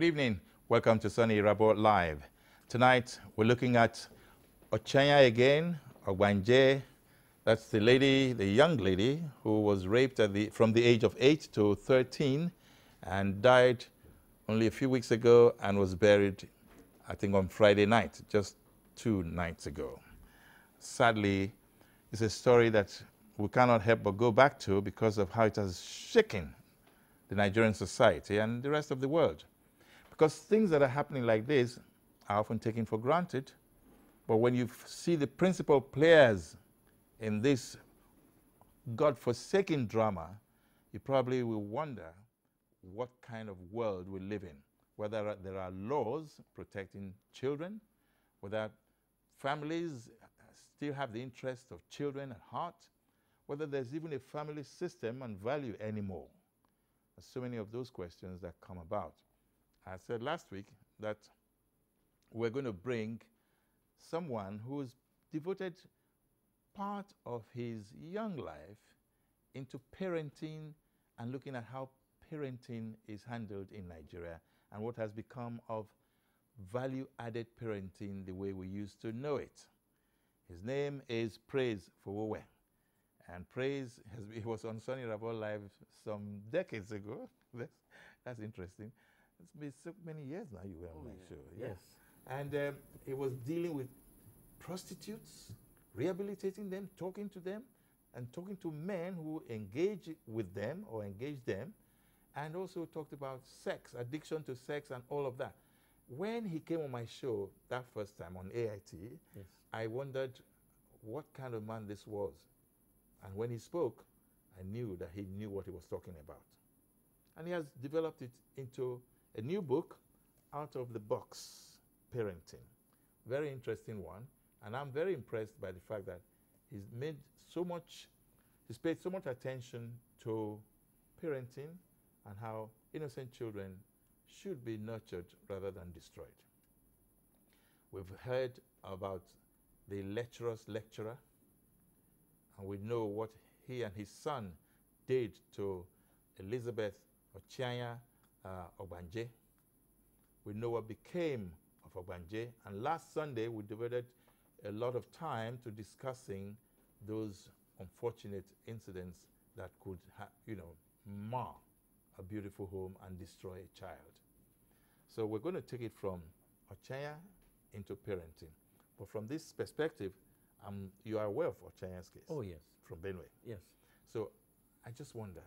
evening. Welcome to Soni Irabor Live. Tonight, we're looking at Ochanya again, Ogbanje. That's the lady, the young lady, who was raped from the age of 8 to 13 and died only a few weeks ago and was buried, I think, on Friday night, just 2 nights ago. Sadly, it's a story that we cannot help but go back to because of how it has shaken the Nigerian society and the rest of the world. Because things that are happening like this are often taken for granted, but when you see the principal players in this God-forsaken drama, you probably will wonder what kind of world we live in, whether there are laws protecting children, whether families still have the interest of children at heart, whether there's even a family system and value anymore. There's so many of those questions that come about. I said last week that we're going to bring someone who's devoted part of his young life into parenting and looking at how parenting is handled in Nigeria and what has become of value-added parenting the way we used to know it. His name is Praise Fowowe. And Praise, he was on Soni Irabor Live some decades ago. That's interesting. It's been so many years now you were on my show. Yeah. Yes. And he was dealing with prostitutes, rehabilitating them, talking to them, and talking to men who engage with them or engage them, and also talked about sex, addiction to sex, and all of that. When he came on my show that first time on AIT, Yes. I wondered what kind of man this was. And when he spoke, I knew that he knew what he was talking about. And he has developed it into a new book, Out of the Box Parenting. Very interesting one. And I'm very impressed by the fact that he's paid so much attention to parenting and how innocent children should be nurtured rather than destroyed. We've heard about the lecherous lecturer, and we know what he and his son did to Elizabeth Ochanya Ogbanje. We know what became of Ogbanje, and last Sunday we devoted a lot of time to discussing those unfortunate incidents that could, mar a beautiful home and destroy a child. So we're going to take it from Ochanya into parenting. But from this perspective, you are aware of Ochanya's case. Oh, yes. From Benue. Yes. So I just wonder,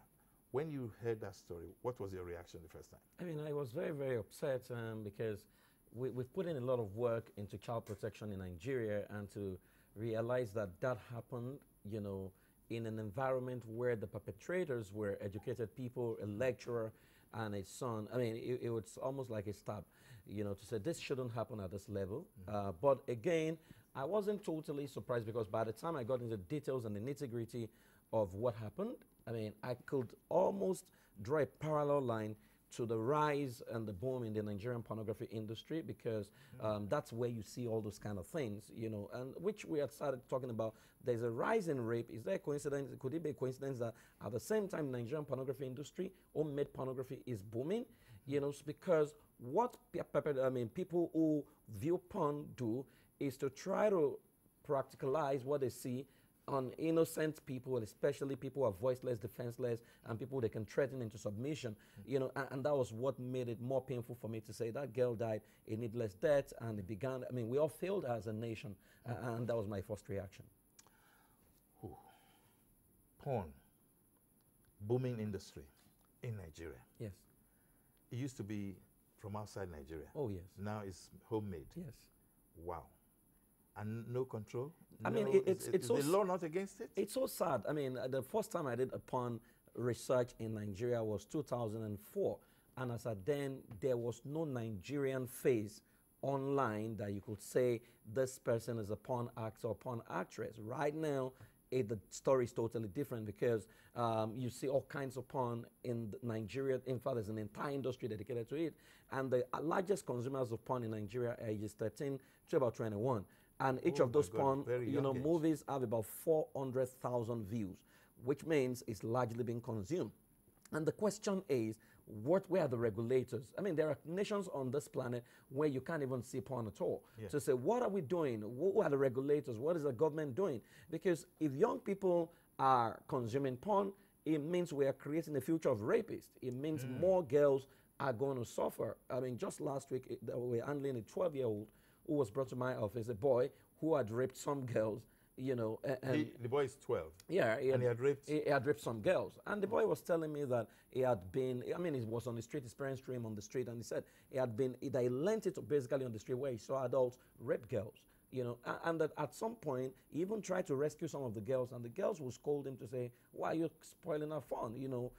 when you heard that story, what was your reaction the first time? I mean, I was very, very upset because we've put in a lot of work into child protection in Nigeria, and to realize that that happened, in an environment where the perpetrators were educated people, a lecturer and a son. I mean, it was almost like a stab, to say this shouldn't happen at this level. Mm-hmm. But again, I wasn't totally surprised, because by the time I got into the details and the nitty-gritty of what happened, I mean, I could almost draw a parallel line to the rise and the boom in the Nigerian pornography industry, because that's where you see all those kind of things, and which we had started talking about. There's a rise in rape. Is there a coincidence? Could it be a coincidence that at the same time the Nigerian pornography industry, homemade pornography, is booming? Because what people who view porn do is to try to practicalize what they see on innocent people, especially people who are voiceless, defenseless, and people they can threaten into submission. And that was what made it more painful for me to say that girl died a needless death, and it began, we all failed as a nation, and that was my first reaction. Ooh. Porn, booming industry in Nigeria. Yes. It used to be from outside Nigeria. Oh, yes. Now it's homemade. Yes. Wow. And no control? Is the law not against it? It's so sad. The first time I did a porn research in Nigeria was 2004. And as at then, there was no Nigerian face online that you could say this person is a porn actor or porn actress. Right now, the story is totally different, because you see all kinds of porn in Nigeria. In fact, there's an entire industry dedicated to it. And the largest consumers of porn in Nigeria are ages 13 to about 21. And each of those porn, movies have about 400,000 views, which means it's largely being consumed. And the question is, where are the regulators? I mean, there are nations on this planet where you can't even see porn at all. Yes. To say, what are we doing? Who are the regulators? What is the government doing? Because if young people are consuming porn, it means we are creating a future of rapists. It means more girls are going to suffer. I mean, just last week, we were handling a 12-year-old who was brought to my office, a boy who had raped some girls, you know. And the boy is 12. yeah, He had raped. He had raped some girls. And the boy was telling me that he had been, I mean, he was on the street, his parents threw him on the street, and he said that he learned it basically on the street where he saw adults rape girls. You know, and that at some point, he even tried to rescue some of the girls, and the girls would scold him to say, why are you spoiling our fun? You know,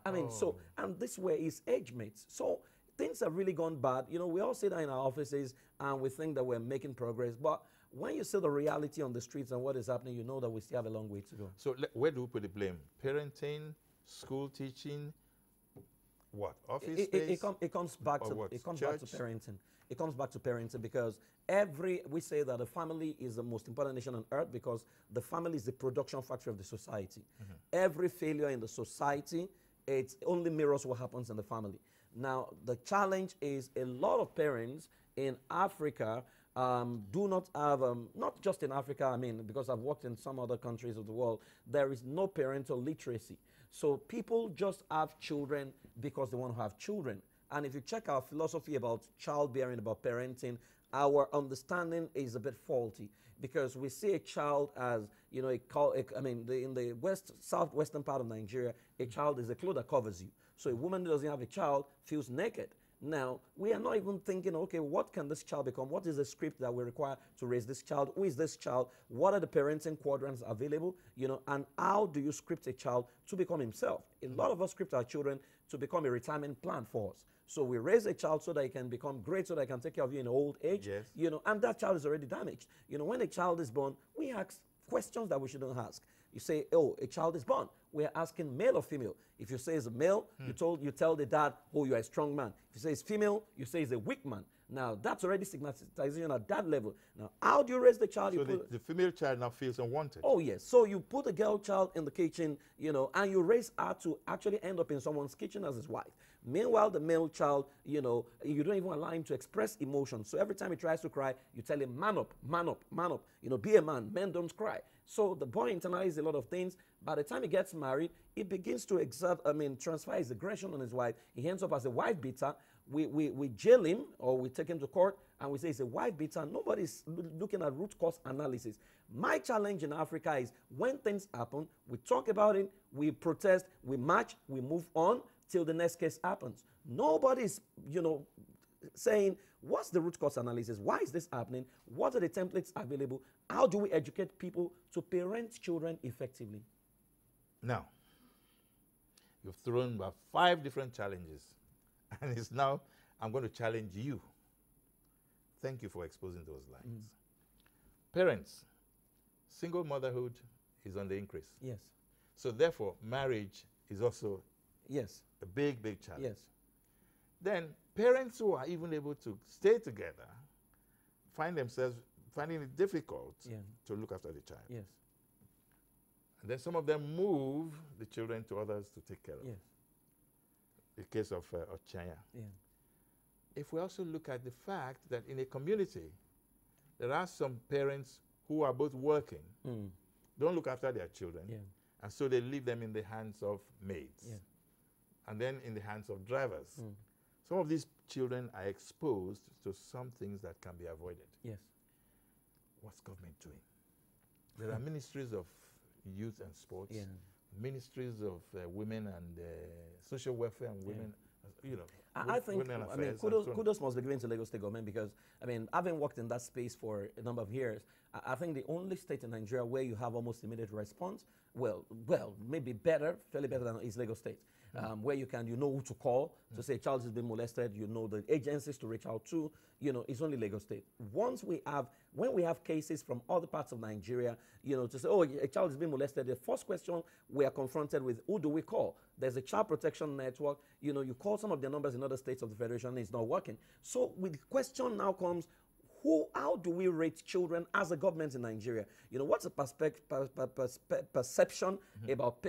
I mean, so, and this way his age mates. So things have really gone bad. You know, we all sit in our offices and we think that we're making progress, but when you see the reality on the streets and what is happening, you know that we still have a long way to go. So where do we put the blame? Parenting, school teaching, what? Office space? It comes back to what? it comes back to Church? parenting. It comes back to parenting because we say that the family is the most important nation on earth because the family is the production factory of the society. Every failure in the society, it only mirrors what happens in the family. Now, the challenge is a lot of parents in Africa do not have, not just in Africa, I mean, because I've worked in some other countries of the world, there is no parental literacy. So people just have children because they want to have children. And if you check our philosophy about childbearing, about parenting, our understanding is a bit faulty because we see a child as, you know, in the southwestern part of Nigeria, a child is a cloth that covers you. So a woman who doesn't have a child feels naked. Now, we are not even thinking, okay, what can this child become? What is the script that we require to raise this child? Who is this child? What are the parenting quadrants available? You know, and how do you script a child to become himself? A lot of us script our children to become a retirement plan for us. So we raise a child so that he can become great, so that he can take care of you in old age. Yes. You know, and that child is already damaged. You know, when a child is born, we ask questions that we shouldn't ask. You say, oh, a child is born. We're asking male or female. If you say it's a male, you tell the dad, oh, you're a strong man. If you say it's female, you say it's a weak man. Now, that's already stigmatization at that level. Now, how do you raise the child? So the female child now feels unwanted. Oh, yes. So you put a girl child in the kitchen, you know, and you raise her to actually end up in someone's kitchen as his wife. Meanwhile, the male child, you know, you don't even allow him to express emotion. So every time he tries to cry, you tell him, man up, man up, man up. You know, be a man. Men don't cry. So the boy internalizes a lot of things. By the time he gets married, he begins to transfer his aggression on his wife. He ends up as a wife beater. We jail him or we take him to court and we say he's a wife beater. Nobody's looking at root cause analysis. My challenge in Africa is when things happen, we talk about it, we protest, we march, we move on till the next case happens. Nobody's, you know, saying, what's the root cause analysis? Why is this happening? What are the templates available? How do we educate people to parent children effectively? Now, you've thrown about 5 different challenges. And it's now, I'm going to challenge you. Thank you for exposing those lines. Parents, single motherhood is on the increase. Yes. So therefore, marriage is also Yes. a big, big challenge. Yes. Then parents who are even able to stay together find themselves finding it difficult to look after the child. Yes. And then some of them move the children to others to take care of. Yes. The case of Ochanya. Yeah. If we also look at the fact that in a community, there are some parents who are both working, don't look after their children, and so they leave them in the hands of maids, and then in the hands of drivers. Some of these children are exposed to some things that can be avoided. Yes. What's government doing? There are ministries of youth and sports, ministries of women and social welfare and women, you know. I think, kudos must be given to Lagos State government because, I mean, having worked in that space for a number of years, I think the only state in Nigeria where you have almost immediate response, well, maybe better, fairly better than is Lagos State. Where you know who to call to say a child has been molested, you know the agencies to reach out to, you know, it's only Lagos State. When we have cases from other parts of Nigeria, you know, to say, oh, a child has been molested, the first question we are confronted with, who do we call? There's a child protection network, you know, you call some of the numbers in other states of the Federation, it's not working. So the question now comes, how do we rate children as a government in Nigeria? You know, what's the perception about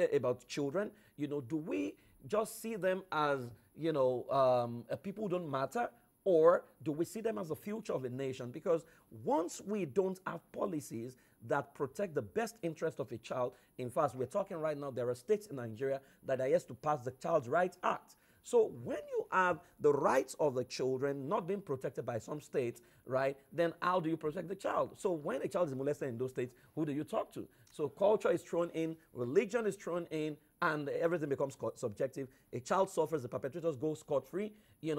children? You know, do we just see them as people who don't matter? Or do we see them as the future of a nation? Because once we don't have policies that protect the best interest of a child, in fact, we're talking right now, there are states in Nigeria that are yet to pass the Child Rights Act. So when you have the rights of the children not being protected by some states, right, then how do you protect the child? So when a child is molested in those states, who do you talk to? So culture is thrown in, religion is thrown in, and everything becomes subjective. A child suffers, the perpetrators go scot-free,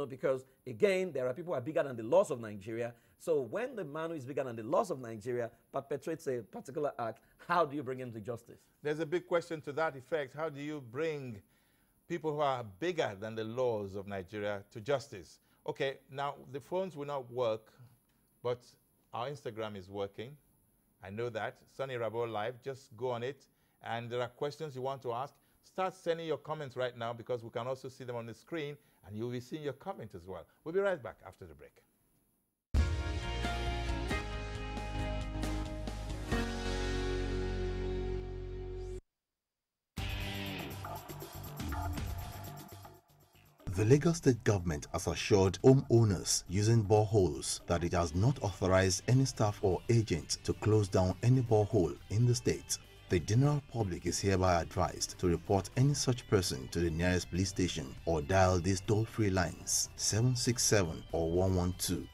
because, again, there are people who are bigger than the laws of Nigeria. So when the man who is bigger than the laws of Nigeria perpetrates a particular act, how do you bring him to justice? There's a big question to that effect. How do you bring people who are bigger than the laws of Nigeria to justice? Okay, now the phones will not work, but our Instagram is working. I know that. Soni Irabor Live, just go on it. And there are questions you want to ask. Start sending your comments right now, because we can also see them on the screen, and you'll be seeing your comments as well. We'll be right back after the break. The Lagos State government has assured homeowners using boreholes that it has not authorized any staff or agent to close down any borehole in the state. The general public is hereby advised to report any such person to the nearest police station or dial these toll-free lines 767 or 112.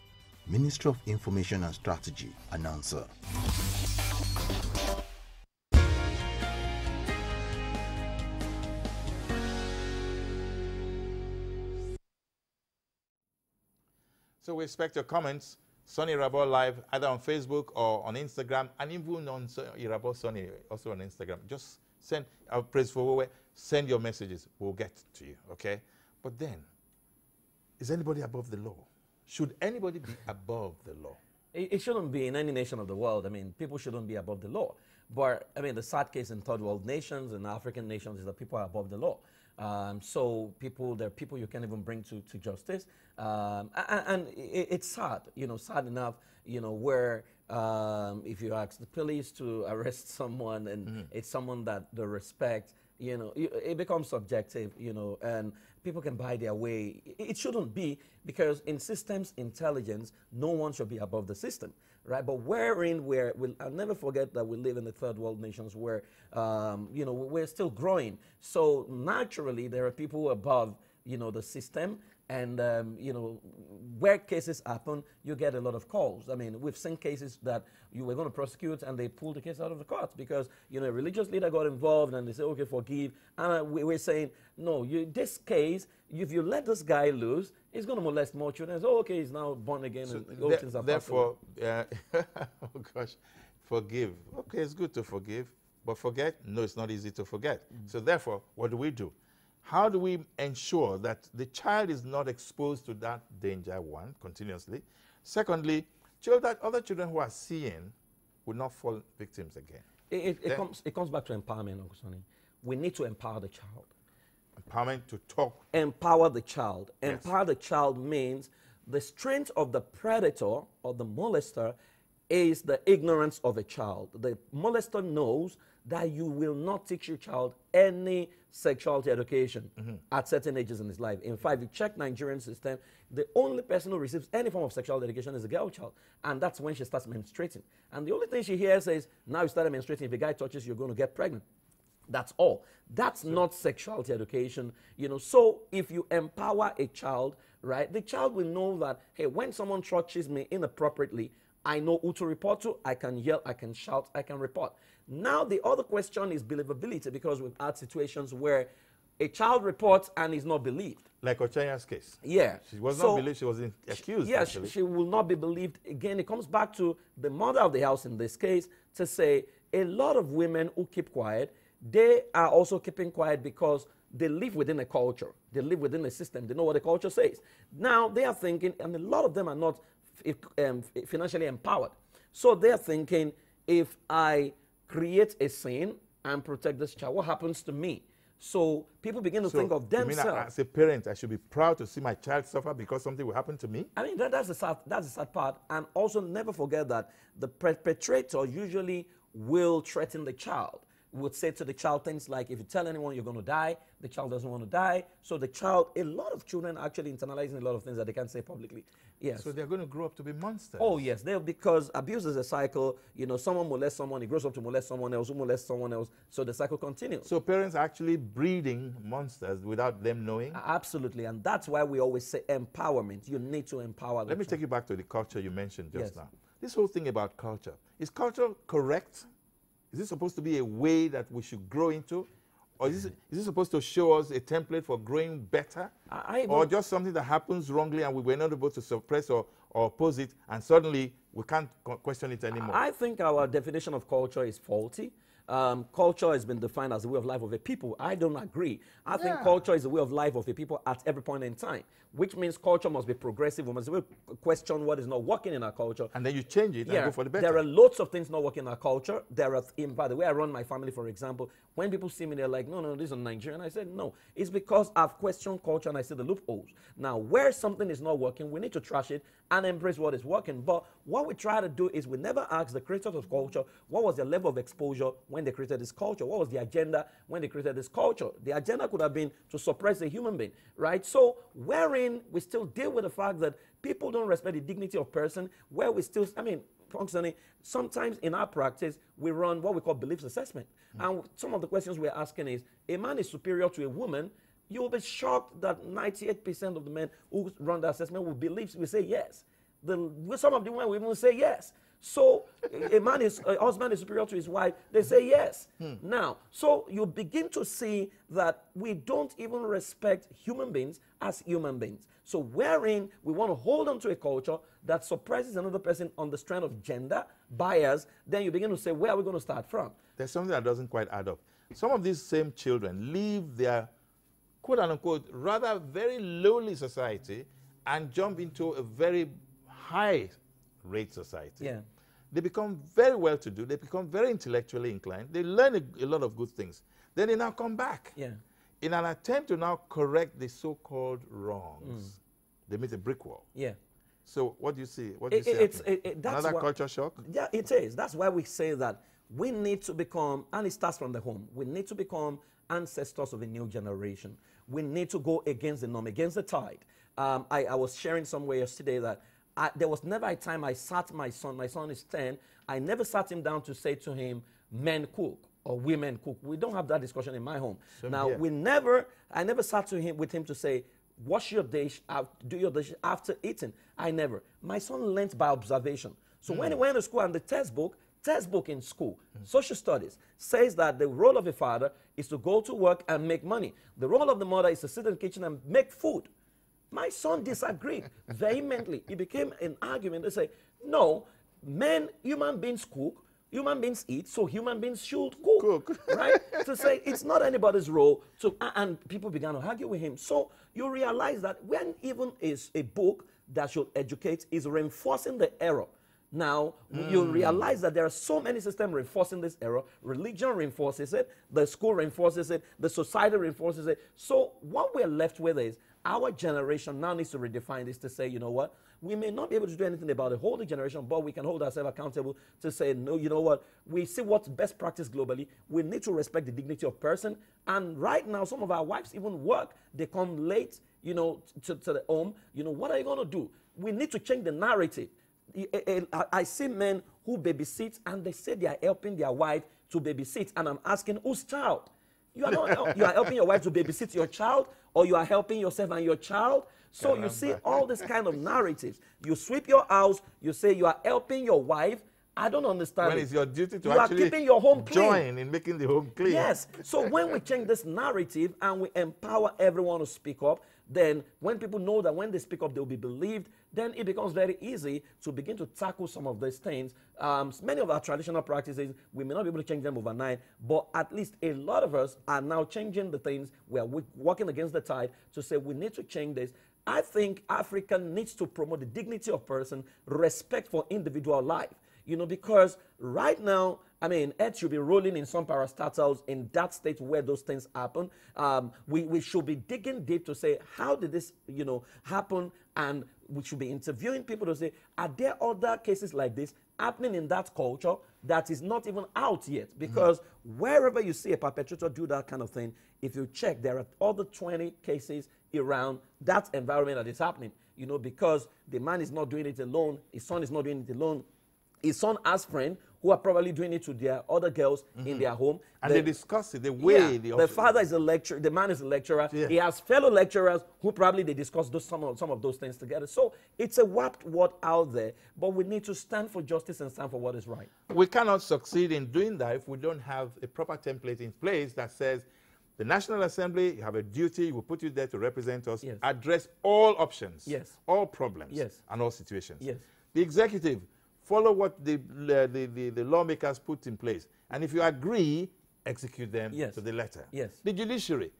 Ministry of Information and Strategy, announcer. So we expect your comments. Soni Irabor Live, either on Facebook or on Instagram, and even on Irabor Soni, also on Instagram. Just send our praise for Fowowe. Send your messages. We'll get to you, okay? But then, is anybody above the law? Should anybody be above the law? It shouldn't be in any nation of the world. I mean, people shouldn't be above the law. But, I mean, the sad case in third world nations and African nations is that people are above the law. So there are people you can't even bring to justice. And it's sad, sad enough, where if you ask the police to arrest someone and it's someone that they respect, it becomes subjective, and people can buy their way. It shouldn't be, because in systems intelligence, no one should be above the system, right? But I'll never forget that we live in the third world nations where, we're still growing. So naturally, there are people above, the system. And, where cases happen, you get a lot of calls. I mean, we've seen cases that you were going to prosecute and they pulled the case out of the court because, a religious leader got involved and they say, okay, forgive. And we're saying, no, this case, if you let this guy loose, he's going to molest more children. So, okay, he's now born again. So and all things are therefore, oh gosh, forgive. Okay, it's good to forgive, but forget? No, it's not easy to forget. So therefore, what do? How do we ensure that the child is not exposed to that danger, one, continuously? Secondly, other children who are seeing will not fall victims again. It comes back to empowerment, Uncle Soni. We need to empower the child. Empowerment to talk. Empower the child. Yes. Empower the child means the strength of the predator or the molester is the ignorance of a child. The molester knows that you will not teach your child any sexuality education at certain ages in his life. In fact, if you check Nigerian system, the only person who receives any form of sexual education is a girl child. And that's when she starts menstruating. And the only thing she hears is, now you started menstruating, if a guy touches you, you're going to get pregnant. That's all. That's not sexuality education. So if you empower a child, right, the child will know that, hey, when someone touches me inappropriately, I know who to report to. I can yell, I can shout, I can report. Now, the other question is believability, because we've had situations where a child reports and is not believed. Like Ochenya's case. Yeah. She was not believed, she was accused. Yes, she will not be believed. Again, it comes back to the mother of the house in this case to say a lot of women who keep quiet, they are also keeping quiet because they live within a culture. They live within a system. They know what the culture says. Now, they are thinking, and a lot of them are not financially empowered. So they're thinking, if I create a scene and protect this child, what happens to me? So people begin to think of themselves. You mean as a parent, I should be proud to see my child suffer because something will happen to me? I mean, that's the sad part. And also never forget that the perpetrator usually will threaten the child. would say to the child things like, if you tell anyone you're going to die, the child doesn't want to die. So the child, a lot of children are actually internalizing a lot of things that they can't say publicly. Yes. So they're going to grow up to be monsters. Oh, yes. Because abuse is a cycle. You know, someone molests someone, he grows up to molest someone else, who molests someone else. So the cycle continues. So parents are actually breeding monsters without them knowing? Absolutely. And that's why we always say empowerment. You need to empower them. Let me take you back to the culture you mentioned just Yes. now. This whole thing about culture. Is culture correct? Is this supposed to be a way that we should grow into? Or is this supposed to show us a template for growing better? Or just something that happens wrongly and we were not able to suppress or oppose it, and suddenly we can't question it anymore? I think our definition of culture is faulty. Culture has been defined as the way of life of a people. I don't agree. I think culture is the way of life of a people at every point in time, which means culture must be progressive. We must question what is not working in our culture. And then you change it and go for the better. There are lots of things not working in our culture. By the way I run my family, for example, when people see me, they're like, no, this is Nigerian. I said, no. It's because I've questioned culture and I see the loopholes. Now, where something is not working, we need to trash it and embrace what is working. But what we try to do is we never ask the creators of culture what was their level of exposure when they created this culture. What was the agenda when they created this culture? The agenda could have been to suppress a human being, right? So wherein we still deal with the fact that people don't respect the dignity of person, where we still, functioning, sometimes in our practice, we run what we call beliefs assessment. And some of the questions we're asking is, a man is superior to a woman. You will be shocked that 98% of the men who run the assessment will say yes. Some of the women will even say yes. So a husband is superior to his wife, they say yes. Now, so you begin to see that we don't even respect human beings as human beings. So wherein we want to hold on to a culture that suppresses another person on the strength of gender bias, then you begin to say, where are we going to start from? There's something that doesn't quite add up. Some of these same children leave their quote-unquote rather very lowly society and jump into a very high rate society. Yeah. They become very well-to-do. They become very intellectually inclined. They learn a lot of good things. Then they now come back. Yeah. In an attempt to now correct the so-called wrongs, they meet a brick wall. Yeah. So what do you see? What do you see? That's another culture shock? Yeah, it is. That's why we say that we need to become, and it starts from the home, we need to become ancestors of a new generation. We need to go against the norm, against the tide. I was sharing somewhere yesterday that there was never a time I sat my son is 10, I never sat him down to say to him, men cook or women cook. We don't have that discussion in my home. Now, I never sat with him to say, wash your dish, do your dish after eating. I never. My son learned by observation. So when he went to school and the textbook in school, social studies, says that the role of a father is to go to work and make money. The role of the mother is to sit in the kitchen and make food. My son disagreed vehemently. It became an argument. They say, no, human beings cook, human beings eat, so human beings should cook. Right? To say it's not anybody's role to, and people began to argue with him. So you realize that when even is a book that should educate is reinforcing the error. Now, you realize that there are so many systems reinforcing this error. Religion reinforces it, the school reinforces it, the society reinforces it. So what we're left with is our generation now needs to redefine this to say, you know what, we may not be able to do anything about the whole generation, but we can hold ourselves accountable to say, no, you know what, we see what's best practice globally. We need to respect the dignity of person. And right now, some of our wives even work. They come late, you know, to the home. You know, what are you going to do? We need to change the narrative. I see men who babysit and they say they are helping their wife to babysit, and I'm asking, whose child? You are not, you are helping your wife to babysit your child, or you are helping yourself and your child. So you see all this kind of narratives. You sweep your house, you say you are helping your wife. I don't understand. When it's your duty to you actually are keeping your home clean. Join in making the home clean. Yes. So when we change this narrative and we empower everyone to speak up, then when people know that when they speak up, they'll be believed, then it becomes very easy to begin to tackle some of these things. Many of our traditional practices, we may not be able to change them overnight, but at least a lot of us are now changing the things. We are walking against the tide to say we need to change this. I think Africa needs to promote the dignity of person, respect for individual life. You know, because right now, I mean, Earth should be rolling in some parastatals in that state where those things happen. We should be digging deep to say, how did this, you know, happen? And we should be interviewing people to say, are there other cases like this happening in that culture that is not even out yet? Because wherever you see a perpetrator do that kind of thing, if you check, there are other 20 cases around that environment that is happening. You know, because the man is not doing it alone, his son is not doing it alone. His son has friends who are probably doing it to their other girls in their home. And they discuss it, the way the father is a lecturer, the man is a lecturer. Yeah. He has fellow lecturers who probably they discuss some of those things together. So it's a warped world out there, but we need to stand for justice and stand for what is right. We cannot succeed in doing that if we don't have a proper template in place that says the National Assembly, you have a duty, we put you there to represent us, address all options, all problems, and all situations. The executive, follow what the lawmakers put in place. And if you agree, execute them to the letter. The judiciary,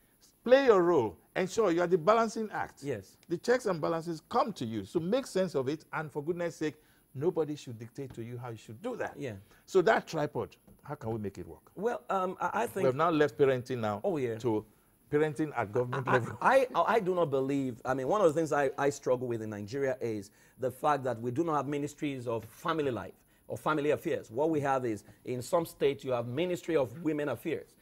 play your role. Ensure you are the balancing act. The checks and balances come to you. So make sense of it. And for goodness sake, nobody should dictate to you how you should do that. So that tripod, how can we make it work? Well, I think... We have now left parenting now to parenting at government level. I do not believe, I mean, one of the things I struggle with in Nigeria is the fact that we do not have ministries of family life or family affairs. What we have is, in some states, you have Ministry of Women Affairs,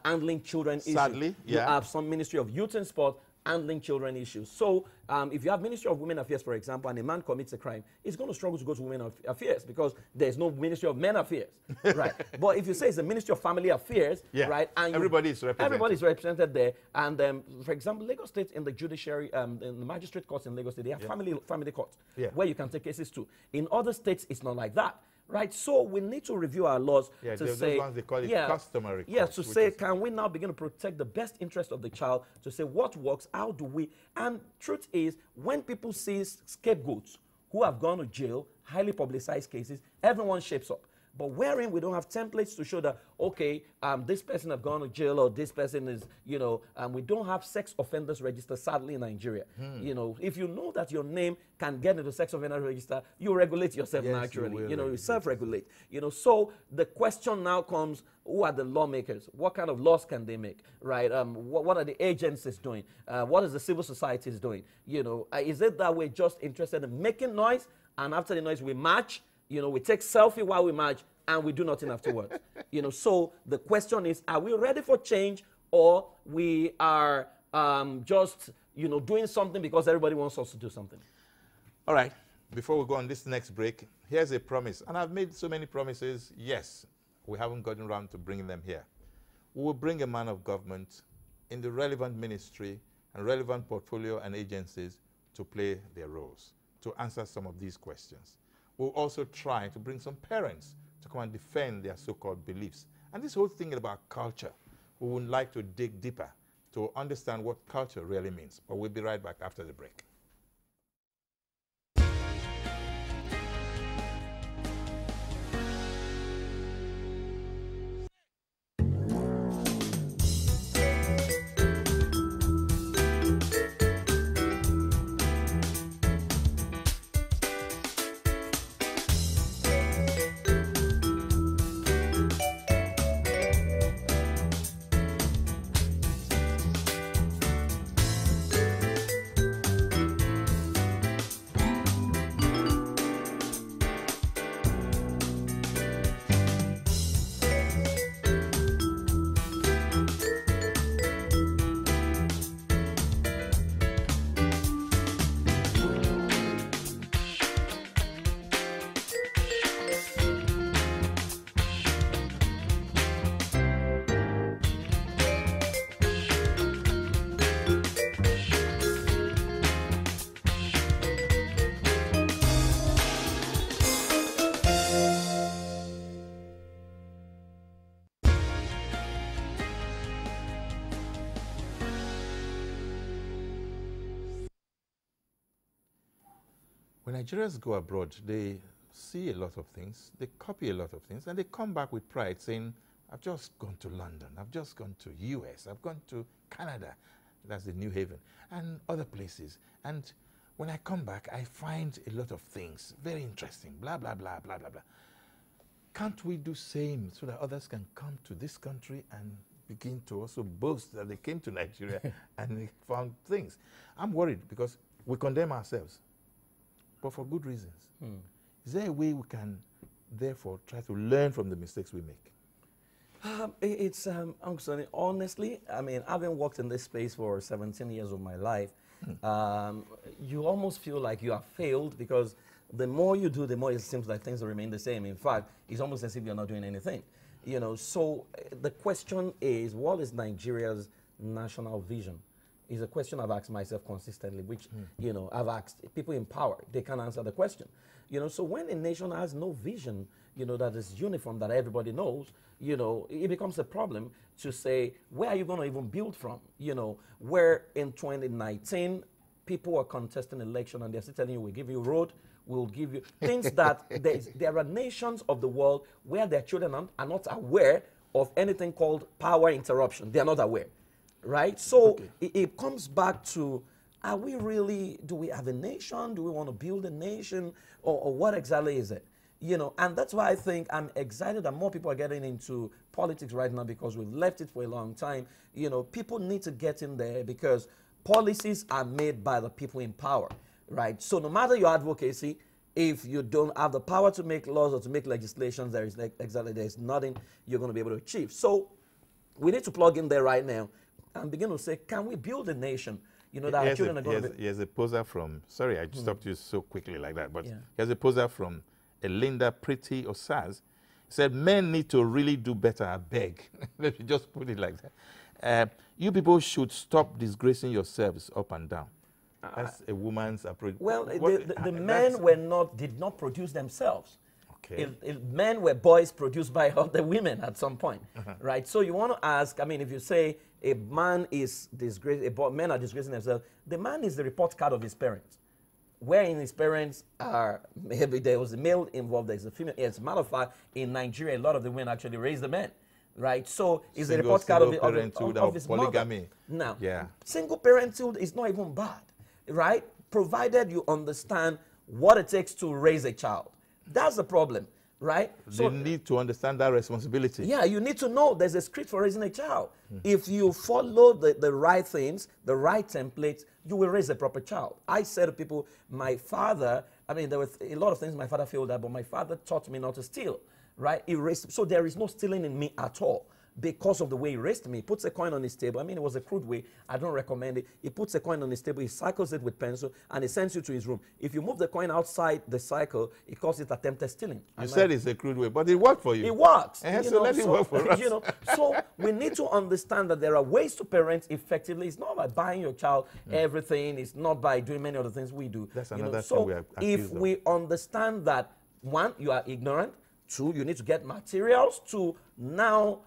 handling children issues. Sadly, you have some Ministry of Youth and Sport, handling children issues. So if you have Ministry of Women Affairs, for example, and a man commits a crime, he's going to struggle to go to Women Affairs because there's no Ministry of Men Affairs, right? But if you say it's a Ministry of Family Affairs, right? And everybody is represented. Everybody's represented there. And for example, Lagos State in the judiciary, in the magistrate courts in Lagos State, they have family courts where you can take cases to. In other states, it's not like that. Right, so we need to review our laws to say, those ones they call it customary. Yes, to say, can we now begin to protect the best interest of the child? To say what works, how do we? And truth is, when people see scapegoats who have gone to jail, highly publicized cases, everyone shapes up. But wherein we don't have templates to show that, okay, this person have gone to jail or this person is, you know, we don't have sex offenders register, sadly, in Nigeria. You know, if you know that your name can get into sex offender register, you regulate yourself naturally. You know, you self-regulate. You know, so the question now comes, who are the lawmakers? What kind of laws can they make, right? What are the agencies doing? What is the civil society doing? You know, is it that we're just interested in making noise, and after the noise we march? You know, we take selfie while we march and we do nothing afterwards. You know, so the question is, are we ready for change, or we are just, you know, doing something because everybody wants us to do something? All right. Before we go on this next break, here's a promise. And I've made so many promises. Yes, we haven't gotten around to bringing them here. We will bring a man of government in the relevant ministry and relevant portfolio and agencies to play their roles, to answer some of these questions. We'll also try to bring some parents to come and defend their so-called beliefs. And this whole thing about culture, we would like to dig deeper to understand what culture really means. But we'll be right back after the break. When Nigerians go abroad, they see a lot of things, they copy a lot of things, and they come back with pride saying, I've just gone to London, I've just gone to US, I've gone to Canada, that's the New Haven, and other places. And when I come back, I find a lot of things very interesting, blah, blah, blah, blah, blah, blah. Can't we do same so that others can come to this country and begin to also boast that they came to Nigeria and they found things? I'm worried because we condemn ourselves. but for good reasons. Is there a way we can, therefore, try to learn from the mistakes we make? Honestly, I mean, having worked in this space for 17 years of my life, you almost feel like you have failed, because the more you do, the more it seems like things will remain the same. In fact, it's almost as if you're not doing anything. You know, so the question is, what is Nigeria's national vision? Is a question I've asked myself consistently, which, you know, I've asked people in power. They can't answer the question. You know, so when a nation has no vision, you know, that is uniform, that everybody knows, you know, it becomes a problem to say, where are you going to even build from? You know, where in 2019, people are contesting election and they're still telling you, we'll give you road, we'll give you things that there are nations of the world where their children are not aware of anything called power interruption. They are not aware, right? So it comes back to, are we really, do we have a nation? Do we want to build a nation? Or what exactly is it? You know, and that's why I think I'm excited that more people are getting into politics right now, because we've left it for a long time. You know, people need to get in there, because policies are made by the people in power, right? So no matter your advocacy, if you don't have the power to make laws or to make legislations, there's nothing you're going to be able to achieve. So we need to plug in there right now and begin to say, can we build a nation? You know, that our children are going to be... Here's a poser from, sorry, I stopped you so quickly like that, but here's a poser from Linda Pretty Osaz. Said, men need to really do better, I beg. Let me just put it like that. You people should stop disgracing yourselves up and down. That's a woman's approach. Well, the men did not produce themselves. Okay. Men were boys produced by other women at some point, right? So you want to ask, I mean, if you say a man is men are disgracing themselves, the man is the report card of his parents. Wherein his parents are, maybe there was a male involved, there's a female. As a matter of fact, in Nigeria, a lot of the women actually raise the men, right? So it's a report card of his polygamy. Mother. Now, single parenthood is not even bad, right? Provided you understand what it takes to raise a child. That's the problem, right? So you need to understand that responsibility. Yeah, you need to know there's a script for raising a child. If you follow the right things, the right templates, you will raise a proper child. I said to people, my father, I mean, there were a lot of things my father failed at, but my father taught me not to steal, right? So there is no stealing in me at all, because of the way he raised me. He puts a coin on his table. I mean, it was a crude way. I don't recommend it. He puts a coin on his table, he cycles it with pencil, and he sends you to his room. If you move the coin outside the cycle, he calls it attempted stealing. You said it's a crude way, but it worked for you. It works. So let it work for us. You know, so we need to understand that there are ways to parent effectively. It's not by buying your child everything. It's not by doing many of the things we do. That's another thing we are accused of. If we understand that, one, you are ignorant. Two, you need to get materials to now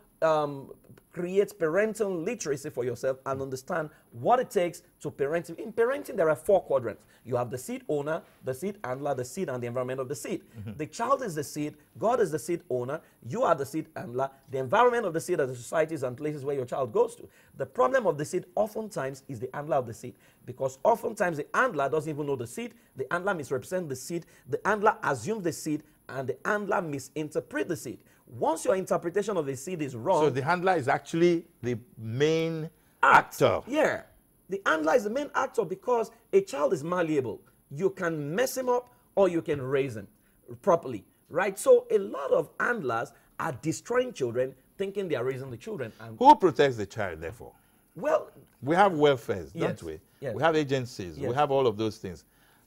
create parental literacy for yourself and understand what it takes to parent. In parenting, there are 4 quadrants. You have the seed owner, the seed handler, the seed, and the environment of the seed. The child is the seed, God is the seed owner, you are the seed handler, the environment of the seed are the societies and places where your child goes to. The problem of the seed oftentimes is the handler of the seed, because oftentimes the handler doesn't even know the seed, the handler misrepresents the seed, the handler assumes the seed, and the handler misinterprets the seed. Once your interpretation of the seed is wrong... So the handler is actually the main actor. Yeah. The handler is the main actor, because a child is malleable. You can mess him up or you can raise him properly, right? So a lot of handlers are destroying children, thinking they are raising the children. And who protects the child, therefore? Well... We have welfares, don't we? Yes. We have agencies. Yes. We have all of those things.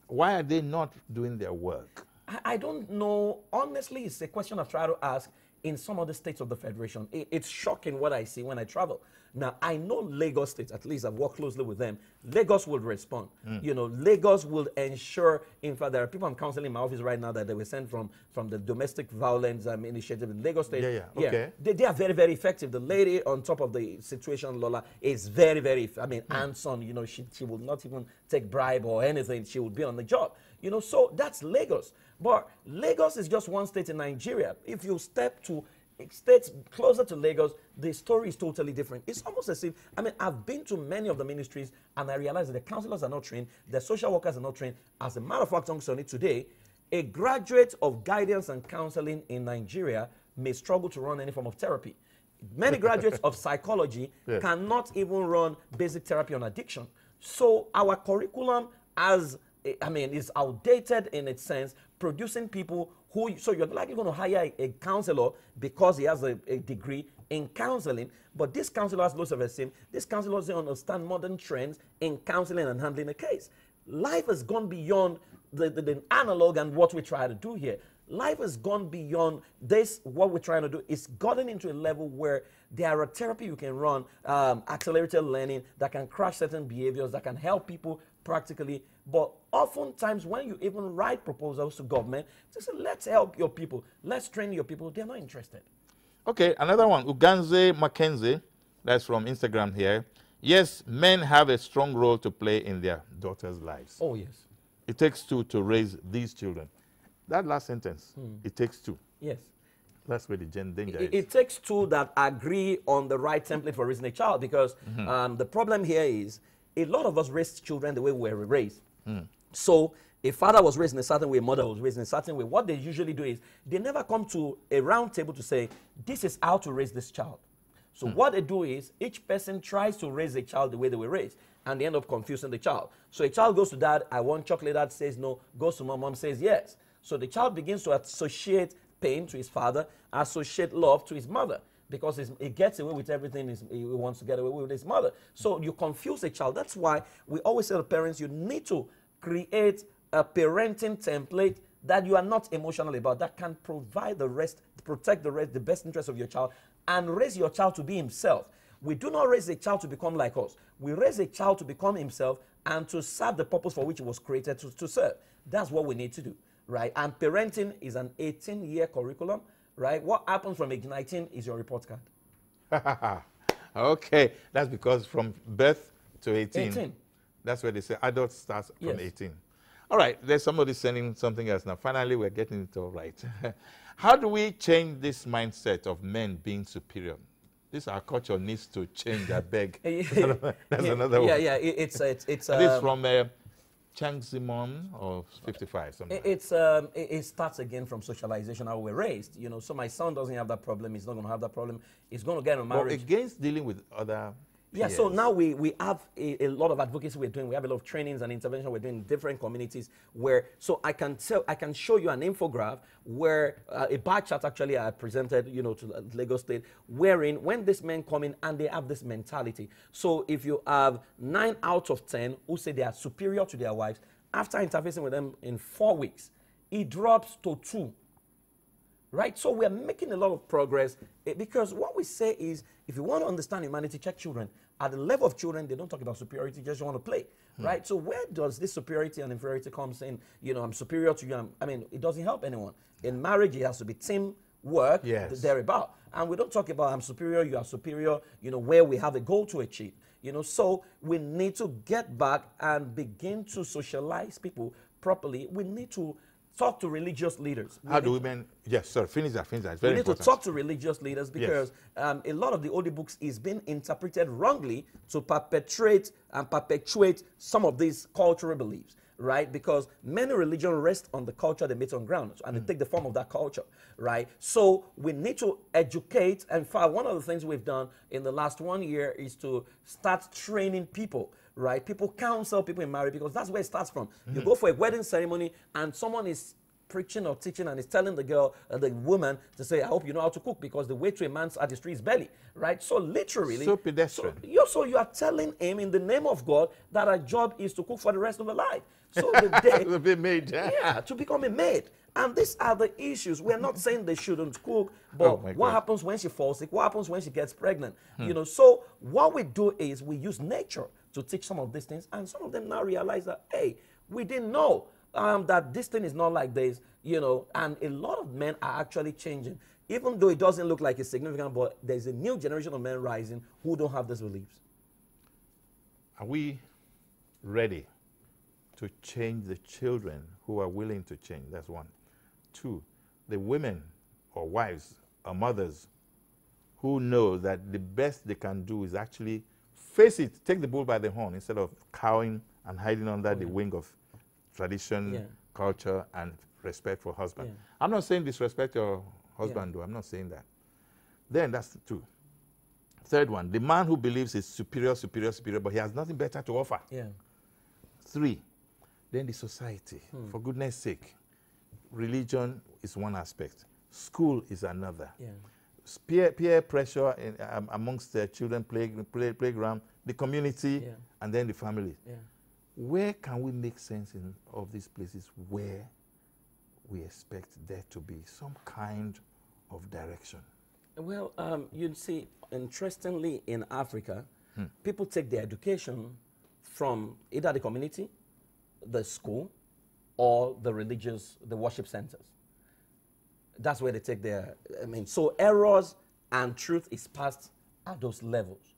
Why are they not doing their work? I don't know. Honestly, it's a question I've tried to ask in some of the states of the Federation. It's shocking what I see when I travel. Now, I know Lagos State, at least I've worked closely with them. Lagos will respond. You know, Lagos will ensure, in fact, there are people I'm counseling in my office right now that they were sent from the domestic violence initiative in Lagos State. Okay. They are very, very effective. The lady on top of the situation, Lola, is very, very, hands-on. You know, she will not even take bribe or anything. She will be on the job. You know, so that's Lagos. But Lagos is just one state in Nigeria. If you step to states closer to Lagos, the story is totally different. It's almost as if, I've been to many of the ministries and I realize that the counselors are not trained, the social workers are not trained. As a matter of fact, Soni, today, a graduate of guidance and counseling in Nigeria may struggle to run any form of therapy. Many graduates of psychology cannot even run basic therapy on addiction. So our curriculum has I mean, it's outdated in its sense, producing people who, so you're likely going to hire a counselor because he has a degree in counseling, but this counselor has low self-esteem. This counselor doesn't understand modern trends in counseling and handling a case. Life has gone beyond the analog and what we try to do here. Life has gone beyond this. What we're trying to do is gotten into a level where there are therapy you can run, accelerated learning that can crash certain behaviors, that can help people practically. But oftentimes when you even write proposals to government, they say, let's help your people, let's train your people, they're not interested. Okay, another one, Uganze Mackenzie, that's from Instagram here. Yes, men have a strong role to play in their daughters' lives. Oh, yes. It takes two to raise these children. That last sentence, it takes two. Yes. That's where the danger is. It takes two that agree on the right template for raising a child, because the problem here is a lot of us raise children the way we were raised. So a father was raised in a certain way, a mother was raised in a certain way. What they usually do is they never come to a round table to say, this is how to raise this child. So what they do is each person tries to raise a child the way they were raised, and they end up confusing the child. So a child goes to dad, I want chocolate, dad says no, goes to mom says yes. So the child begins to associate pain to his father, associate love to his mother, because he gets away with everything he wants to get away with his mother. So you confuse a child. That's why we always say to parents, you need to create a parenting template that you are not emotional about, that can provide the rest, protect the rest, the best interest of your child, and raise your child to be himself. We do not raise a child to become like us. We raise a child to become himself and to serve the purpose for which he was created to serve. That's what we need to do, right? And parenting is an 18-year curriculum, right? What happens from age 19 is your report card. Okay, that's because from birth to 18. That's where they say adult starts from 18. All right, there's somebody sending something else now. Finally, we're getting it all right. How do we change this mindset of men being superior? This our culture needs to change, I beg. That's another one. Yeah, it's this from Chang Simon of 55. Something. It starts again from socialization, how we're raised. You know, so my son doesn't have that problem. He's not going to have that problem. He's going to get a marriage. Well, against dealing with other Yeah, so now we have a lot of advocacy we're doing. We have a lot of trainings and intervention we're doing in different communities where, so I can show you an infograph where a bar chart actually I presented, you know, to Lagos State, wherein when these men come in and they have this mentality. So if you have 9 out of 10 who say they are superior to their wives, after interfacing with them in 4 weeks, it drops to 2. Right? So we're making a lot of progress because what we say is, if you want to understand humanity, check children. At the level of children, they don't talk about superiority, just want to play. Right? So where does this superiority and inferiority comes in? You know, I'm superior to you. I mean, it doesn't help anyone. In marriage, it has to be teamwork, thereabout. And we don't talk about I'm superior, you are superior, you know, where we have a goal to achieve. You know, so we need to get back and begin to socialize people properly. We need to talk to religious leaders. How do women? Yes, sir. Finish that. Finish that. It's very important. We need to talk to religious leaders because a lot of the old books is being interpreted wrongly to perpetrate and perpetuate some of these cultural beliefs, right? Because many religions rest on the culture they made on ground, and they take the form of that culture, right? So we need to educate. And in fact, one of the things we've done in the last 1 year is to start training people. Right? People counsel people in marriage because that's where it starts from. You go for a wedding ceremony and someone is preaching or teaching and is telling the girl, the woman, to say, I hope you know how to cook, because the way to a man's artistry is belly. Right? So literally. So pedestrian. So you are telling him in the name of God that our job is to cook for the rest of the life. So the day. To be made. Yeah, to become a maid. And these are the issues. We're not saying they shouldn't cook, but what happens when she falls sick? What happens when she gets pregnant? You know, so what we do is we use nature to teach some of these things, and some of them now realize that, hey, we didn't know that this thing is not like this, you know, and a lot of men are actually changing, even though it doesn't look like it's significant, but there's a new generation of men rising who don't have these beliefs. Are we ready to change the children who are willing to change? That's one. 2, the women or wives or mothers who know that the best they can do is actually face it, take the bull by the horn instead of cowering and hiding under the wing of tradition, culture, and respect for husband. I'm not saying disrespect your husband, though. I'm not saying that. Then that's 2. 3rd one, the man who believes he's superior, but he has nothing better to offer. 3, then the society. For goodness sake, religion is one aspect. School is another. Yeah. Peer pressure amongst the children, playground, the community, and then the family. Yeah. Where can we make sense of these places where we expect there to be some kind of direction? Well, you'd see, interestingly, in Africa, people take their education from either the community, the school, or the worship centers. That's where they take their, so errors and truth is passed at those levels.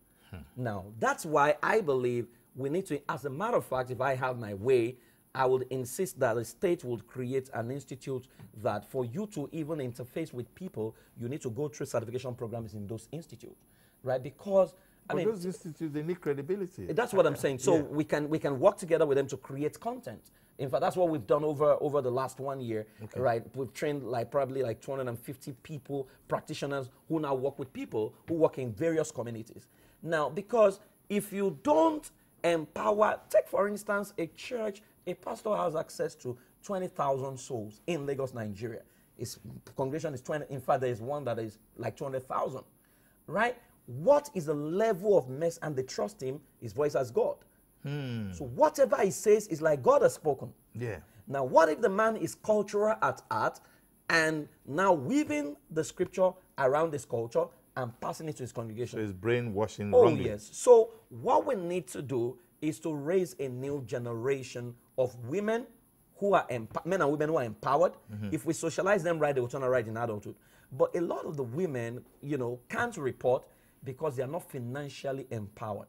Now, that's why I believe we need to, as a matter of fact, if I have my way, I would insist that the state would create an institute that for you to even interface with people, you need to go through certification programs in those institutes, right? Because, those institutes, they need credibility. That's what I'm saying. So we can work together with them to create content. In fact, that's what we've done over the last 1 year, right? We've trained probably 250 people, practitioners who now work with people who work in various communities. Now, because if you don't empower, take for instance a church, a pastor has access to 20,000 souls in Lagos, Nigeria. His congregation is 20, in fact there is one that is like 200,000, right? What is the level of mess, and they trust him, his voice as God. So whatever he says is like God has spoken. Yeah. Now what if the man is cultural at heart and now weaving the scripture around this culture and passing it to his congregation? So it's brainwashing wrongly. Yes. So what we need to do is to raise a new generation of women who are men and women who are empowered. If we socialize them right, they will turn out right in adulthood. But a lot of the women, can't report because they are not financially empowered.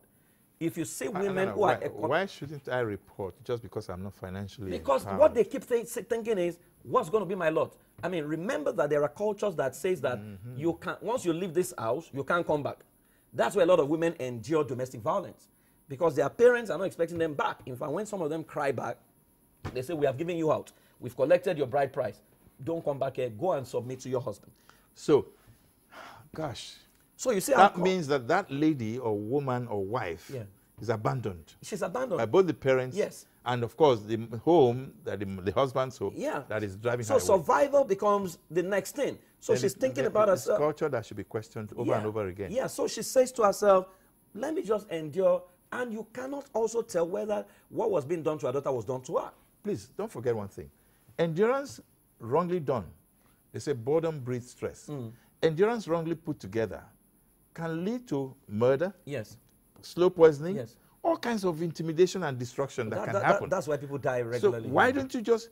If you see women who are... Why shouldn't I report just because I'm not financially empowered? What they keep thinking is, what's going to be my lot? Remember that there are cultures that says that you can't, once you leave this house, you can't come back. That's why a lot of women endure domestic violence, because their parents are not expecting them back. In fact, when some of them cry back, they say, we have given you out. We've collected your bride price. Don't come back here. Go and submit to your husband. So, gosh. So you see, that means that that lady or woman or wife is abandoned. She's abandoned by both the parents. Yes. And of course, the home, the husband's home, that is driving her away. So survival becomes the next thing. So then she's thinking about herself. It's culture that should be questioned over and over again. Yeah, so she says to herself, let me just endure. And you cannot also tell whether what was being done to her daughter was done to her. Please, don't forget one thing. Endurance wrongly done, they say boredom breeds stress. Endurance wrongly put together can lead to murder, slow poisoning, all kinds of intimidation and destruction that can happen. That's why people die regularly. So why don't you just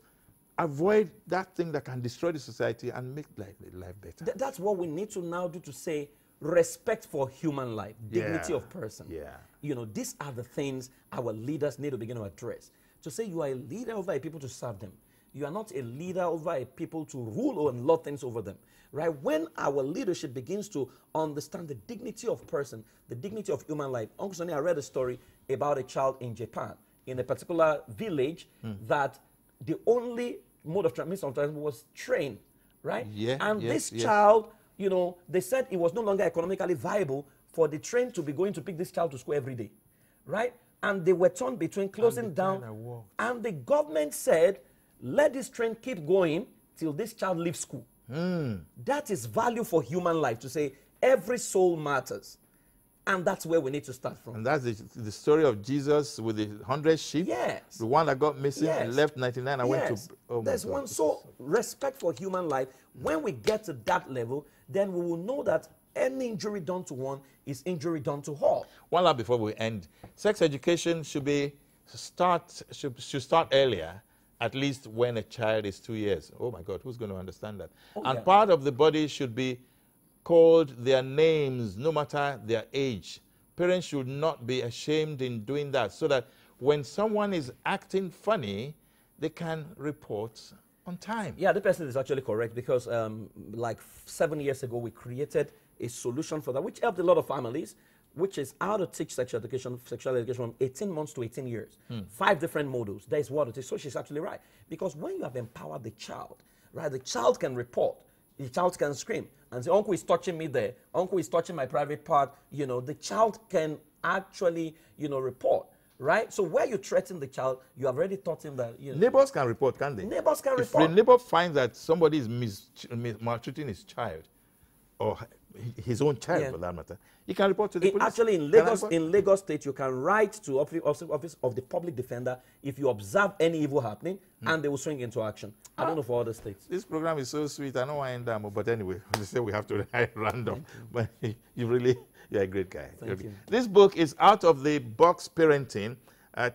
avoid that thing that can destroy the society and make life better? That's what we need to now do, to say respect for human life, dignity of person. These are the things our leaders need to begin to address. To say you are a leader over a people to serve them. You are not a leader over a people to rule and lord things over them. Right? When our leadership begins to understand the dignity of person, the dignity of human life. Uncle Soni, I read a story about a child in Japan, in a particular village, that the only mode of transport was train, right? This child, they said it was no longer economically viable for the train to be going to pick this child to school every day, right? And they were torn between closing down, and the government said, let this train keep going till this child leaves school. That is value for human life, to say every soul matters. And that's where we need to start from. And that's the story of Jesus with the 100 sheep. The one that got missing and left 99 and went to... Oh, there's one. So respect for human life. When we get to that level, then we will know that any injury done to one is injury done to all. One last before we end. Sex education should start earlier, at least when a child is 2 years. Oh my God, who's going to understand that? Part of the body should be called their names, no matter their age. Parents should not be ashamed in doing that, so that when someone is acting funny, they can report on time. Yeah, the person is actually correct, because like 7 years ago, we created a solution for that, which helped a lot of families, which is how to teach sexual education from 18 months to 18 years. 5 different modules. That is what it is. So she's actually right. Because when you have empowered the child, right, the child can report. The child can scream and say, uncle is touching me there. Uncle is touching my private part. The child can actually, report. right? So where you threaten the child, you have already taught him that. You know, Neighbors can report, can't they? neighbors can If report. a neighbor finds that somebody is maltreating his child, or his own child Yeah. for that matter, he can report to the police. Actually, in Lagos State, you can write to office of the public defender if you observe any evil happening, and they will swing into action. I don't know for other states. This program is so sweet. I know I end down, but anyway, they say we have to random. But you're a great guy. Thank you. This book is Out of the Box Parenting,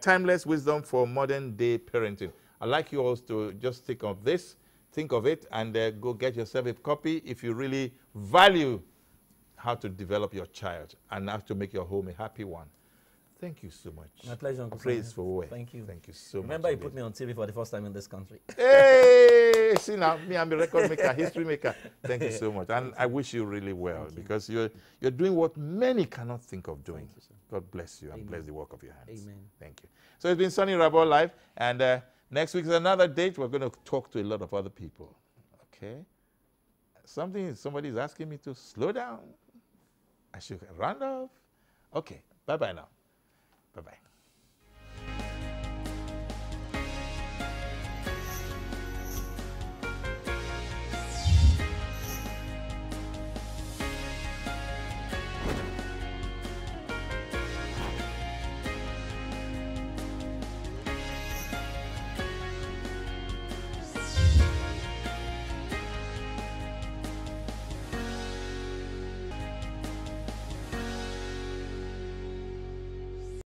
Timeless Wisdom for Modern Day Parenting. I'd like you all to just think of this, think of it, and go get yourself a copy if you really value how to develop your child and how to make your home a happy one. Thank you so much. My pleasure, Uncle Praise Soni. Fowowe. Thank you. Thank you so much. Remember, you put me on TV for the first time in this country. Hey, see now, me, I'm a record maker, history maker. Thank you so much. And I wish you really well because you're doing what many cannot think of doing. God bless you and bless the work of your hands. Amen. Thank you. So it's been Soni Irabor Live, and next week is another date. We're going to talk to a lot of other people. Okay? Somebody is asking me to slow down. I should round off. Okay. Bye-bye now. Bye-bye.